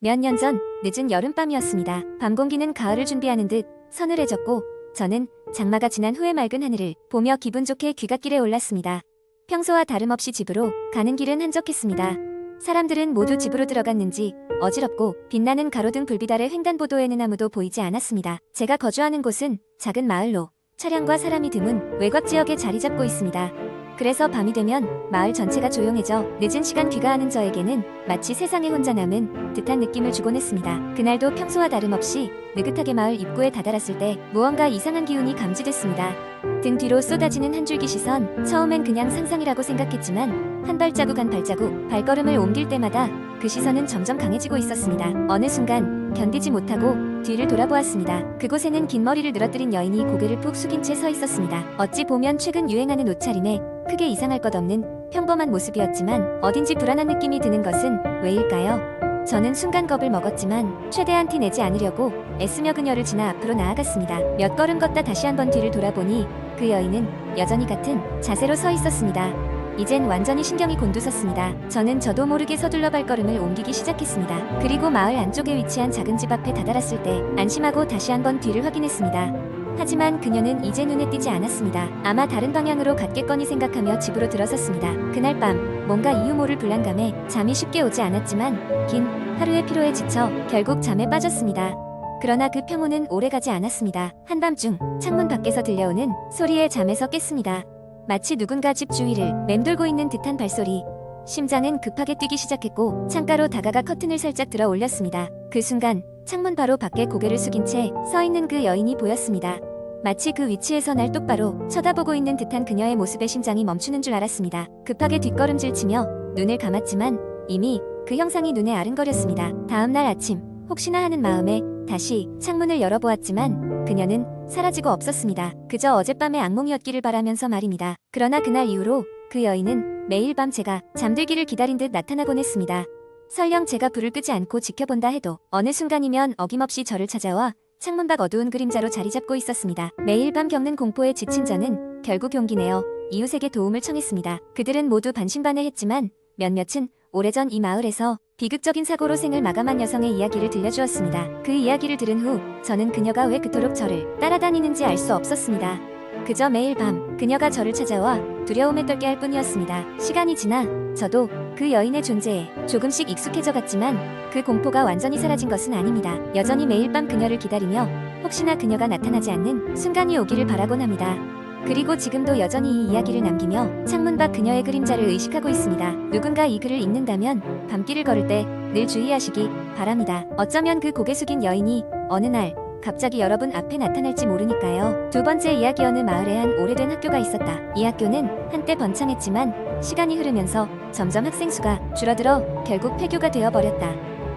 몇 년 전 늦은 여름밤이었습니다. 밤 공기는 가을을 준비하는 듯 서늘해졌고 저는 장마가 지난 후의 맑은 하늘을 보며 기분 좋게 귀갓길에 올랐습니다. 평소와 다름없이 집으로 가는 길은 한적했습니다. 사람들은 모두 집으로 들어갔는지 어지럽고 빛나는 가로등 불빛 아래 횡단보도에는 아무도 보이지 않았습니다. 제가 거주하는 곳은 작은 마을로 차량과 사람이 드문 외곽 지역에 자리 잡고 있습니다. 그래서 밤이 되면 마을 전체가 조용해져 늦은 시간 귀가하는 저에게는 마치 세상에 혼자 남은 듯한 느낌을 주곤 했습니다. 그날도 평소와 다름없이 느긋하게 마을 입구에 다다랐을 때 무언가 이상한 기운이 감지됐습니다. 등 뒤로 쏟아지는 한 줄기 시선, 처음엔 그냥 상상이라고 생각했지만 한 발자국 한 발자국 발걸음을 옮길 때마다 그 시선은 점점 강해지고 있었습니다. 어느 순간 견디지 못하고 뒤를 돌아보았습니다. 그곳에는 긴 머리를 늘어뜨린 여인이 고개를 푹 숙인 채 서 있었습니다. 어찌 보면 최근 유행하는 옷차림에 크게 이상할 것 없는 평범한 모습이었지만 어딘지 불안한 느낌이 드는 것은 왜일까요? 저는 순간 겁을 먹었지만 최대한 티 내지 않으려고 애쓰며 그녀를 지나 앞으로 나아갔습니다. 몇 걸음 걷다 다시 한번 뒤를 돌아보니 그 여인은 여전히 같은 자세로 서 있었습니다. 이젠 완전히 신경이 곤두섰습니다. 저도 모르게 서둘러 발걸음을 옮기기 시작했습니다. 그리고 마을 안쪽에 위치한 작은 집 앞에 다다랐을 때 안심하고 다시 한번 뒤를 확인했습니다. 하지만 그녀는 이제 눈에 띄지 않았습니다. 아마 다른 방향으로 갔겠거니 생각하며 집으로 들어섰습니다. 그날 밤 뭔가 이유 모를 불안감에 잠이 쉽게 오지 않았지만 긴 하루의 피로에 지쳐 결국 잠에 빠졌습니다. 그러나 그 평온은 오래가지 않았습니다. 한밤중 창문 밖에서 들려오는 소리에 잠에서 깼습니다. 마치 누군가 집 주위를 맴돌고 있는 듯한 발소리. 심장은 급하게 뛰기 시작했고 창가로 다가가 커튼을 살짝 들어 올렸습니다. 그 순간 창문 바로 밖에 고개를 숙인 채 서 있는 그 여인이 보였습니다. 마치 그 위치에서 날 똑바로 쳐다보고 있는 듯한 그녀의 모습에 심장이 멈추는 줄 알았습니다. 급하게 뒷걸음질 치며 눈을 감았지만 이미 그 형상이 눈에 아른거렸습니다. 다음 날 아침 혹시나 하는 마음에 다시 창문을 열어보았지만 그녀는 사라지고 없었습니다. 그저 어젯밤의 악몽이었기를 바라면서 말입니다. 그러나 그날 이후로 그 여인은 매일 밤 제가 잠들기를 기다린 듯 나타나곤 했습니다. 설령 제가 불을 끄지 않고 지켜본다 해도 어느 순간이면 어김없이 저를 찾아와 창문 밖 어두운 그림자로 자리 잡고 있었습니다. 매일 밤 겪는 공포에 지친 저는 결국 용기 내어 이웃에게 도움을 청했습니다. 그들은 모두 반신반의했지만 몇몇은 오래전 이 마을에서 비극적인 사고로 생을 마감한 여성의 이야기를 들려주었습니다. 그 이야기를 들은 후 저는 그녀가 왜 그토록 저를 따라다니는지 알 수 없었습니다. 그저 매일 밤 그녀가 저를 찾아와 두려움에 떨게 할 뿐이었습니다. 시간이 지나 저도 그 여인의 존재에 조금씩 익숙해져 갔지만 그 공포가 완전히 사라진 것은 아닙니다. 여전히 매일 밤 그녀를 기다리며 혹시나 그녀가 나타나지 않는 순간이 오기를 바라곤 합니다. 그리고 지금도 여전히 이 이야기를 남기며 창문 밖 그녀의 그림자를 의식하고 있습니다. 누군가 이 글을 읽는다면 밤길을 걸을 때 늘 주의하시기 바랍니다. 어쩌면 그 고개 숙인 여인이 어느 날 갑자기 여러분 앞에 나타날지 모르니까요. 두 번째 이야기. 어느 마을에 한 오래된 학교가 있었다. 이 학교는 한때 번창했지만 시간이 흐르면서 점점 학생 수가 줄어들어 결국 폐교가 되어버렸다.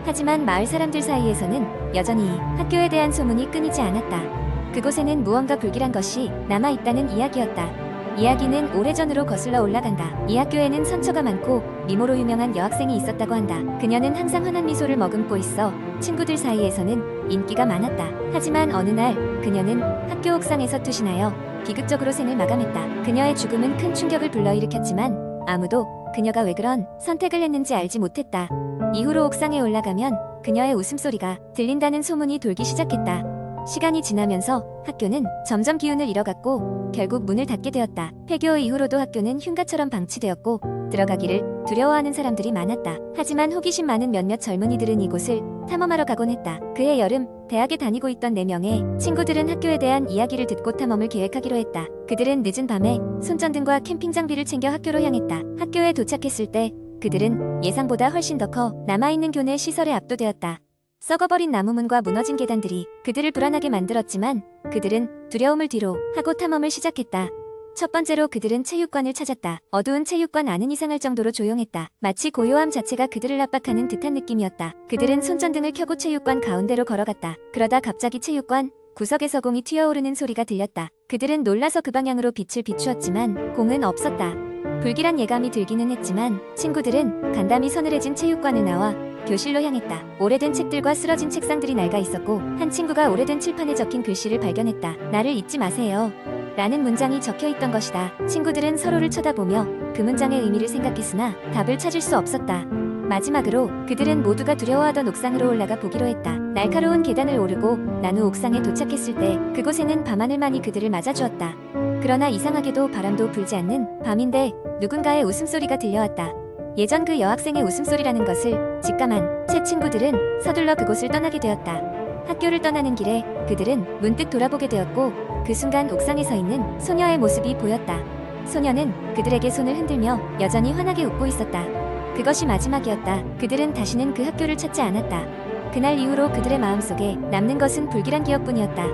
하지만 마을 사람들 사이에서는 여전히 학교에 대한 소문이 끊이지 않았다. 그곳에는 무언가 불길한 것이 남아있다는 이야기였다. 이야기는 오래전으로 거슬러 올라간다. 이 학교에는 선처가 많고 미모로 유명한 여학생이 있었다고 한다. 그녀는 항상 환한 미소를 머금고 있어 친구들 사이에서는 인기가 많았다. 하지만 어느 날 그녀는 학교 옥상에서 투신하여 비극적으로 생을 마감했다. 그녀의 죽음은 큰 충격을 불러일으켰지만 아무도 그녀가 왜 그런 선택을 했는지 알지 못했다. 이후로 옥상에 올라가면 그녀의 웃음소리가 들린다는 소문이 돌기 시작했다. 시간이 지나면서 학교는 점점 기운을 잃어갔고 결국 문을 닫게 되었다. 폐교 이후로도 학교는 흉가처럼 방치되었고 들어가기를 두려워하는 사람들이 많았다. 하지만 호기심 많은 몇몇 젊은이들은 이곳을 탐험하러 가곤 했다. 그해 여름 대학에 다니고 있던 4명의 친구들은 학교에 대한 이야기를 듣고 탐험을 계획하기로 했다. 그들은 늦은 밤에 손전등과 캠핑 장비를 챙겨 학교로 향했다. 학교에 도착했을 때 그들은 예상보다 훨씬 더 커 남아있는 교내 시설에 압도되었다. 썩어버린 나무문과 무너진 계단들이 그들을 불안하게 만들었지만 그들은 두려움을 뒤로 하고 탐험을 시작했다. 첫 번째로 그들은 체육관을 찾았다. 어두운 체육관 안은 이상할 정도로 조용했다. 마치 고요함 자체가 그들을 압박하는 듯한 느낌이었다. 그들은 손전등을 켜고 체육관 가운데로 걸어갔다. 그러다 갑자기 체육관 구석에서 공이 튀어오르는 소리가 들렸다. 그들은 놀라서 그 방향으로 빛을 비추었지만 공은 없었다. 불길한 예감이 들기는 했지만 친구들은 간담이 서늘해진 체육관을 나와 교실로 향했다. 오래된 책들과 쓰러진 책상들이 낡아 있었고 한 친구가 오래된 칠판에 적힌 글씨를 발견했다. 나를 잊지 마세요. 라는 문장이 적혀 있던 것이다. 친구들은 서로를 쳐다보며 그 문장의 의미를 생각했으나 답을 찾을 수 없었다. 마지막으로 그들은 모두가 두려워하던 옥상으로 올라가 보기로 했다. 날카로운 계단을 오르고 난 후 옥상에 도착했을 때 그곳에는 밤하늘만이 그들을 맞아주었다. 그러나 이상하게도 바람도 불지 않는 밤인데 누군가의 웃음소리가 들려왔다. 예전 그 여학생의 웃음소리라는 것을 직감한 새 친구들은 서둘러 그곳을 떠나게 되었다. 학교를 떠나는 길에 그들은 문득 돌아보게 되었고 그 순간 옥상에 서 있는 소녀의 모습이 보였다. 소녀는 그들에게 손을 흔들며 여전히 환하게 웃고 있었다. 그것이 마지막이었다. 그들은 다시는 그 학교를 찾지 않았다. 그날 이후로 그들의 마음속에 남는 것은 불길한 기억뿐이었다.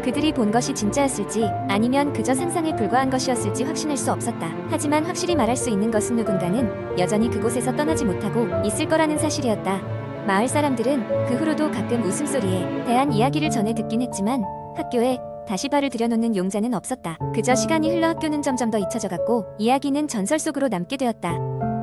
그들이 본 것이 진짜였을지 아니면 그저 상상에 불과한 것이었을지 확신할 수 없었다. 하지만 확실히 말할 수 있는 것은 누군가는 여전히 그곳에서 떠나지 못하고 있을 거라는 사실이었다. 마을 사람들은 그 후로도 가끔 웃음소리에 대한 이야기를 전해 듣긴 했지만 학교에 다시 발을 들여놓는 용자는 없었다. 그저 시간이 흘러 학교는 점점 더 잊혀져갔고 이야기는 전설 속으로 남게 되었다.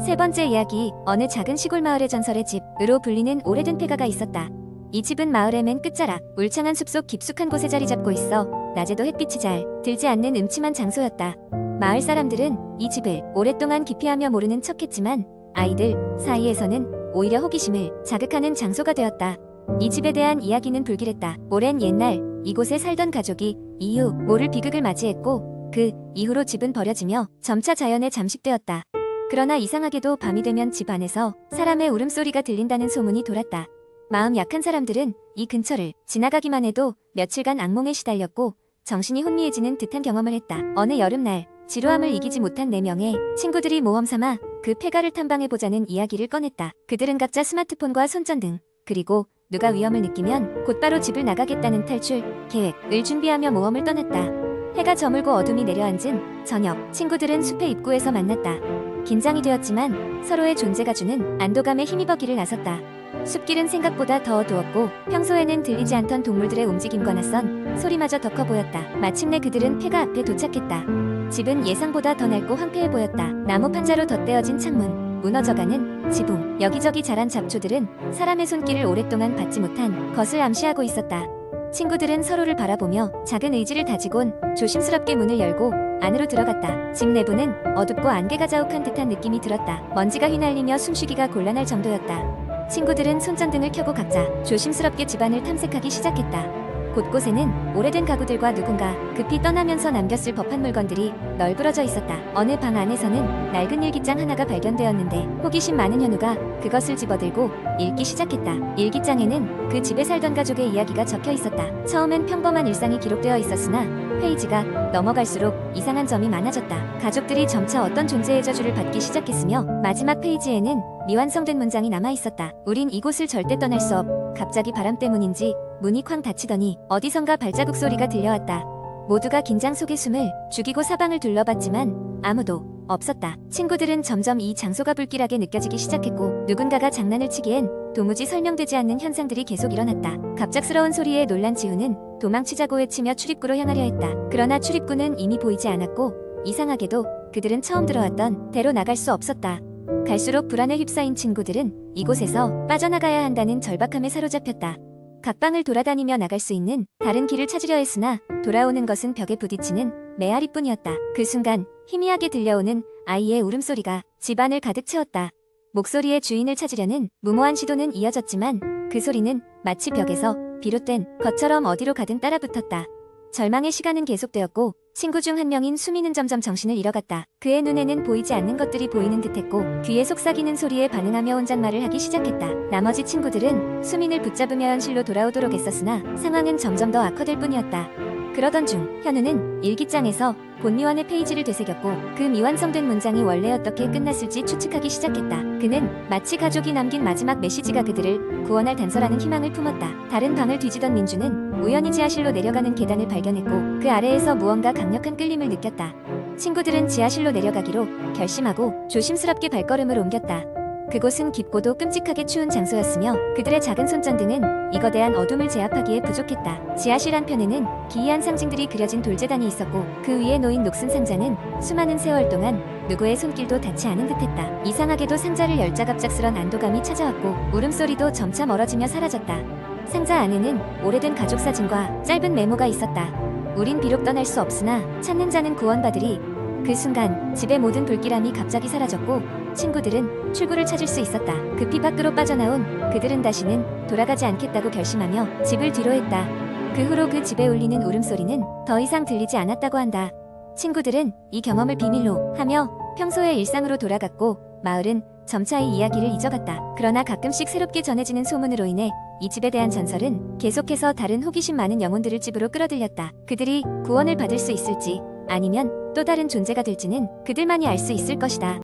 세 번째 이야기, 어느 작은 시골 마을의 전설의 집으로 불리는 오래된 폐가가 있었다. 이 집은 마을의 맨 끝자락, 울창한 숲속 깊숙한 곳에 자리 잡고 있어 낮에도 햇빛이 잘 들지 않는 음침한 장소였다. 마을 사람들은 이 집을 오랫동안 기피하며 모르는 척했지만 아이들 사이에서는 오히려 호기심을 자극하는 장소가 되었다. 이 집에 대한 이야기는 불길했다. 오랜 옛날 이곳에 살던 가족이 이유 모를 비극을 맞이했고 그 이후로 집은 버려지며 점차 자연에 잠식되었다. 그러나 이상하게도 밤이 되면 집 안에서 사람의 울음소리가 들린다는 소문이 돌았다. 마음 약한 사람들은 이 근처를 지나가기만 해도 며칠간 악몽에 시달렸고 정신이 혼미해지는 듯한 경험을 했다. 어느 여름날 지루함을 이기지 못한 4명의 친구들이 모험 삼아 그 폐가를 탐방해보자는 이야기를 꺼냈다. 그들은 각자 스마트폰과 손전등 그리고 누가 위험을 느끼면 곧바로 집을 나가겠다는 탈출 계획을 준비하며 모험을 떠났다. 해가 저물고 어둠이 내려앉은 저녁, 친구들은 숲의 입구에서 만났다. 긴장이 되었지만 서로의 존재가 주는 안도감에 힘입어 길을 나섰다. 숲길은 생각보다 더 어두웠고 평소에는 들리지 않던 동물들의 움직임과 낯선 소리마저 더 커 보였다. 마침내 그들은 폐가 앞에 도착했다. 집은 예상보다 더 낡고 황폐해 보였다. 나무 판자로 덧대어진 창문, 무너져가는 지붕, 여기저기 자란 잡초들은 사람의 손길을 오랫동안 받지 못한 것을 암시하고 있었다. 친구들은 서로를 바라보며 작은 의지를 다지곤 조심스럽게 문을 열고 안으로 들어갔다. 집 내부는 어둡고 안개가 자욱한 듯한 느낌이 들었다. 먼지가 휘날리며 숨쉬기가 곤란할 정도였다. 친구들은 손전등을 켜고 각자 조심스럽게 집안을 탐색하기 시작했다. 곳곳에는 오래된 가구들과 누군가 급히 떠나면서 남겼을 법한 물건들이 널브러져 있었다. 어느 방 안에서는 낡은 일기장 하나가 발견되었는데 호기심 많은 현우가 그것을 집어들고 읽기 시작했다. 일기장에는 그 집에 살던 가족의 이야기가 적혀 있었다. 처음엔 평범한 일상이 기록되어 있었으나 페이지가 넘어갈수록 이상한 점이 많아졌다. 가족들이 점차 어떤 존재의 저주를 받기 시작했으며 마지막 페이지에는 미완성된 문장이 남아있었다. 우린 이곳을 절대 떠날 수 없. 갑자기 바람 때문인지 문이 쾅 닫히더니 어디선가 발자국 소리가 들려왔다. 모두가 긴장 속에 숨을 죽이고 사방을 둘러봤지만 아무도 없었다. 친구들은 점점 이 장소가 불길하게 느껴지기 시작했고 누군가가 장난을 치기엔 도무지 설명되지 않는 현상들이 계속 일어났다. 갑작스러운 소리에 놀란 지우는 도망치자고 외치며 출입구로 향하려 했다. 그러나 출입구는 이미 보이지 않았고 이상하게도 그들은 처음 들어왔던 대로 나갈 수 없었다. 갈수록 불안에 휩싸인 친구들은 이곳에서 빠져나가야 한다는 절박함에 사로잡혔다. 각 방을 돌아다니며 나갈 수 있는 다른 길을 찾으려 했으나 돌아오는 것은 벽에 부딪히는 메아리뿐이었다. 그 순간 희미하게 들려오는 아이의 울음소리가 집안을 가득 채웠다. 목소리의 주인을 찾으려는 무모한 시도는 이어졌지만 그 소리는 마치 벽에서 비롯된 것처럼 어디로 가든 따라붙었다. 절망의 시간은 계속되었고 친구 중 한 명인 수미는 점점 정신을 잃어갔다. 그의 눈에는 보이지 않는 것들이 보이는 듯했고 귀에 속삭이는 소리에 반응하며 혼잣말을 하기 시작했다. 나머지 친구들은 수민을 붙잡으며 현실로 돌아오도록 애썼으나 상황은 점점 더 악화될 뿐이었다. 그러던 중 현우는 일기장에서 본미완의 페이지를 되새겼고 그 미완성된 문장이 원래 어떻게 끝났을지 추측하기 시작했다. 그는 마치 가족이 남긴 마지막 메시지가 그들을 구원할 단서라는 희망을 품었다. 다른 방을 뒤지던 민주는 우연히 지하실로 내려가는 계단을 발견했고 그 아래에서 무언가 강력한 끌림을 느꼈다. 친구들은 지하실로 내려가기로 결심하고 조심스럽게 발걸음을 옮겼다. 그곳은 깊고도 끔찍하게 추운 장소였으며 그들의 작은 손전등은 이 거대한 어둠을 제압하기에 부족했다. 지하실 한편에는 기이한 상징들이 그려진 돌재단이 있었고 그 위에 놓인 녹슨 상자는 수많은 세월 동안 누구의 손길도 닿지 않은 듯했다. 이상하게도 상자를 열자 갑작스런 안도감이 찾아왔고 울음소리도 점차 멀어지며 사라졌다. 상자 안에는 오래된 가족 사진과 짧은 메모가 있었다. 우린 비록 떠날 수 없으나 찾는 자는 구원받으리. 그 순간 집의 모든 불길함이 갑자기 사라졌고 친구들은 출구를 찾을 수 있었다. 급히 밖으로 빠져나온 그들은 다시는 돌아가지 않겠다고 결심하며 집을 뒤로했다. 그 후로 그 집에 울리는 울음소리는 더 이상 들리지 않았다고 한다. 친구들은 이 경험을 비밀로 하며 평소의 일상으로 돌아갔고 마을은 점차 이 이야기를 잊어갔다. 그러나 가끔씩 새롭게 전해지는 소문으로 인해 이 집에 대한 전설은 계속해서 다른 호기심 많은 영혼들을 집으로 끌어들였다. 그들이 구원을 받을 수 있을지 아니면 또 다른 존재가 될지는 그들만이 알 수 있을 것이다.